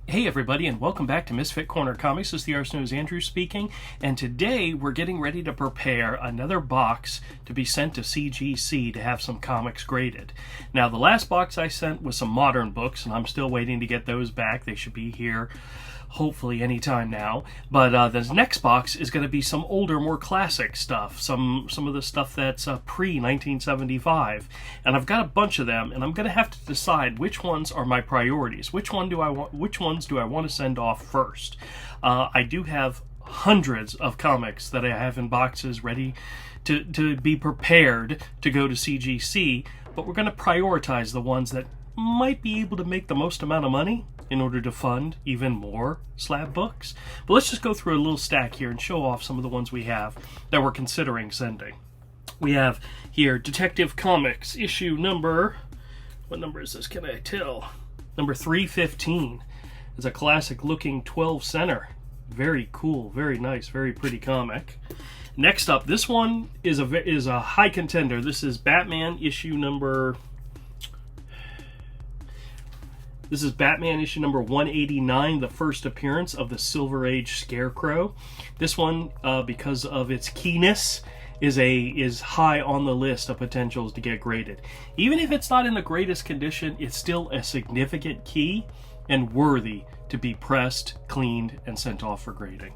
Hey everybody, and welcome back to Misfit Corner Comics. This is the artist known as Andrew speaking, and today we're getting ready to prepare another box to be sent to CGC to have some comics graded. Now, the last box I sent was some modern books, and I'm still waiting to get those back. They should be here hopefully anytime now. But the next box is going to be some older, more classic stuff, some of the stuff that's pre-1975, and I've got a bunch of them, and I'm going to have to decide which ones are my priorities. Which ones do I want to send off first? I do have hundreds of comics that I have in boxes ready to be prepared to go to CGC, but we're going to prioritize the ones that might be able to make the most amount of money in order to fund even more slab books. But let's just go through a little stack here and show off some of the ones we have that we're considering sending. We have here Detective Comics issue number, what number is this, can I tell? Number 315. It's a classic looking 12 center. Very cool, very nice, very pretty comic. Next up, this one is a high contender. This is Batman issue number 189, the first appearance of the Silver Age Scarecrow. This one, because of its keyness, is high on the list of potentials to get graded. Even if it's not in the greatest condition, it's still a significant key and worthy to be pressed, cleaned, and sent off for grading.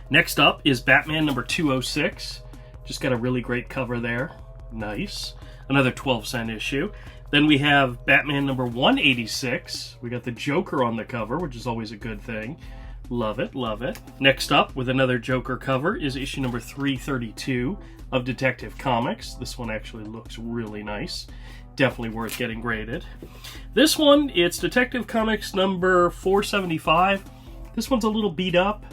Next up is Batman number 206. Just got a really great cover there. Nice. Another 12-cent issue. Then we have Batman number 186. We got the Joker on the cover, which is always a good thing. Love it, love it. Next up, with another Joker cover, is issue number 332 of Detective Comics. This one actually looks really nice. Definitely worth getting graded. This one, it's Detective Comics number 475. This one's a little beat up,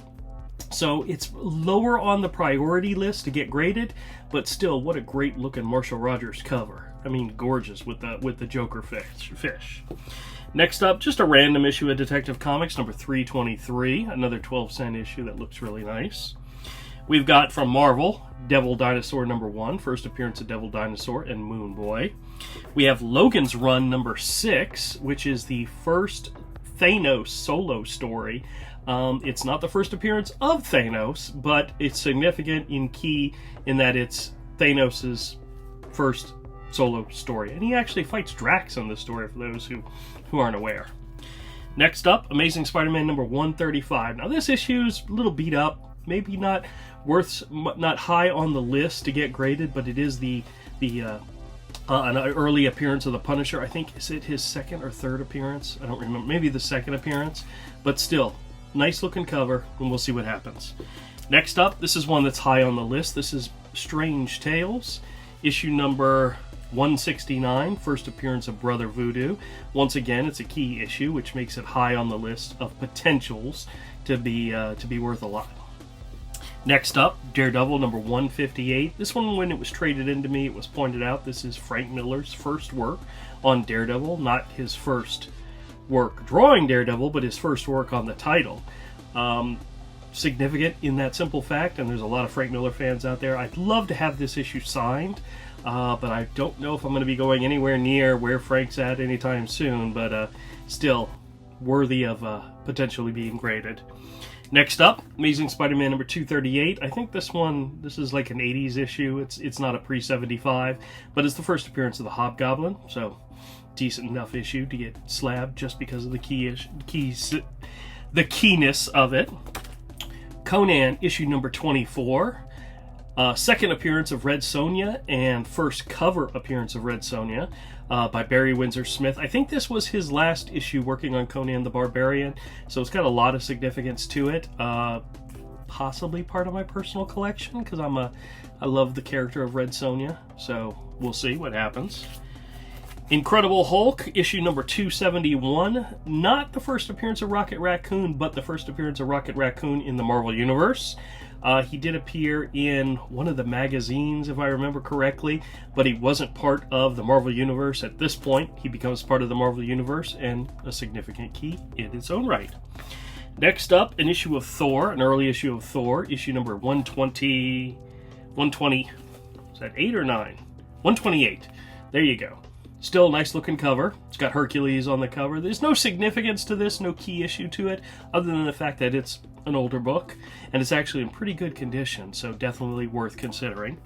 so it's lower on the priority list to get graded, but still, what a great looking Marshall Rogers cover. I mean, gorgeous with the Joker fish. Next up, just a random issue of Detective Comics, number 323, another 12-cent issue that looks really nice. We've got from Marvel, Devil Dinosaur number 1, first appearance of Devil Dinosaur and Moon Boy. We have Logan's Run number 6, which is the first Thanos solo story. It's not the first appearance of Thanos, but it's significant in key in that it's Thanos' first solo story, and he actually fights Drax in this story for those who aren't aware. Next up, Amazing Spider-Man number 135. Now this issue's a little beat up, maybe not high on the list to get graded, but it is an early appearance of the Punisher. I think, is it his second or third appearance? I don't remember. Maybe the second appearance, but still, nice looking cover, and we'll see what happens. Next up, this is one that's high on the list. This is Strange Tales, issue number 169, first appearance of Brother Voodoo. Once again, it's a key issue, which makes it high on the list of potentials to be worth a lot. Next up, Daredevil number 158. This one, when it was traded into me, it was pointed out this is Frank Miller's first work on Daredevil, not his first work drawing Daredevil, but his first work on the title. Significant in that simple fact, and there's a lot of Frank Miller fans out there. I'd love to have this issue signed, but I don't know if I'm going to be going anywhere near where Frank's at anytime soon, but still worthy of potentially being graded. Next up, Amazing Spider-Man number 238. I think this is like an 80s issue. It's not a pre-75, but it's the first appearance of the Hobgoblin, so decent enough issue to get slabbed just because of the keyness of it. Conan issue number 24. Second appearance of Red Sonja and first cover appearance of Red Sonja by Barry Windsor Smith. I think this was his last issue working on Conan the Barbarian, so it's got a lot of significance to it. Possibly part of my personal collection because I love the character of Red Sonja, so we'll see what happens. Incredible Hulk, issue number 271. Not the first appearance of Rocket Raccoon, but the first appearance of Rocket Raccoon in the Marvel Universe. He did appear in one of the magazines, if I remember correctly, but he wasn't part of the Marvel Universe at this point. He becomes part of the Marvel Universe and a significant key in its own right. Next up, an issue of Thor, an early issue of Thor, issue number 120, is that 8 or 9? 128. There you go. Still a nice looking cover. It's got Hercules on the cover. There's no significance to this, no key issue to it, other than the fact that it's an older book, and it's actually in pretty good condition, so definitely worth considering.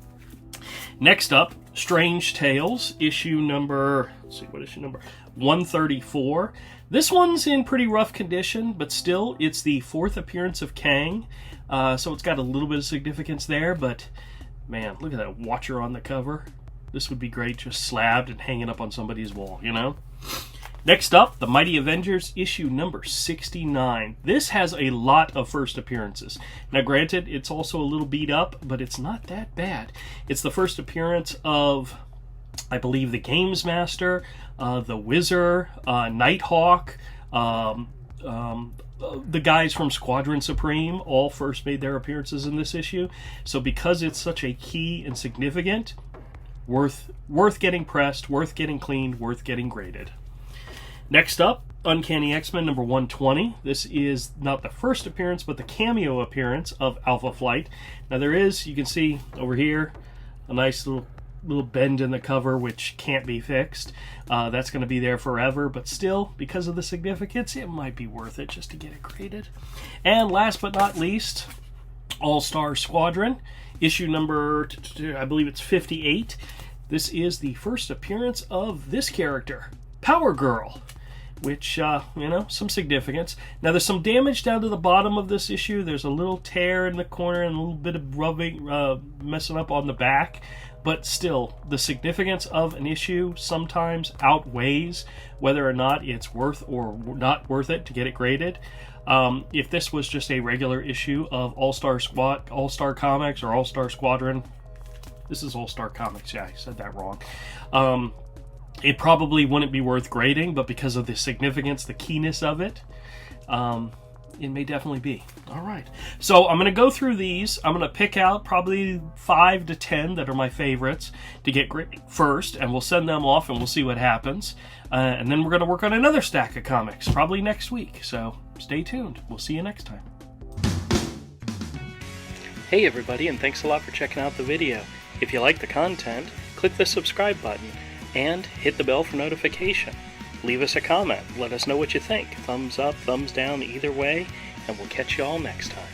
Next up, Strange Tales, issue number, let's see, what issue number? 134. This one's in pretty rough condition, but still, it's the 4th appearance of Kang, so it's got a little bit of significance there, but man, look at that Watcher on the cover. This would be great just slabbed and hanging up on somebody's wall, you know? Next up, The Mighty Avengers, issue number 69. This has a lot of first appearances. Now, granted, it's also a little beat up, but it's not that bad. It's the first appearance of, I believe, the Games Master, the Wizard, Nighthawk, the guys from Squadron Supreme all first made their appearances in this issue. So because it's such a key and significant, worth getting pressed, worth getting cleaned, worth getting graded. Next up, Uncanny X-Men number 120. This is not the first appearance, but the cameo appearance of Alpha Flight. Now there is, you can see over here, a nice little bend in the cover which can't be fixed. That's going to be there forever, but still, because of the significance, it might be worth it just to get it graded. And last but not least, All-Star Squadron, issue number, I believe it's 58. This is the first appearance of this character, Power Girl, which, some significance. Now, there's some damage down to the bottom of this issue. There's a little tear in the corner and a little bit of rubbing, messing up on the back. But still, the significance of an issue sometimes outweighs whether or not it's worth or not worth it to get it graded. If this was just a regular issue of All-Star Comics or All-Star Squadron, this is All-Star Comics, yeah, I said that wrong. It probably wouldn't be worth grading, but because of the significance, the keenness of it, it may definitely be. All right. So I'm going to go through these. I'm going to pick out probably 5 to 10 that are my favorites to get graded first, and we'll send them off and we'll see what happens. And then we're going to work on another stack of comics probably next week. So stay tuned. We'll see you next time. Hey everybody, and thanks a lot for checking out the video. If you like the content, click the subscribe button and hit the bell for notification. Leave us a comment. Let us know what you think. Thumbs up, thumbs down, either way, and we'll catch you all next time.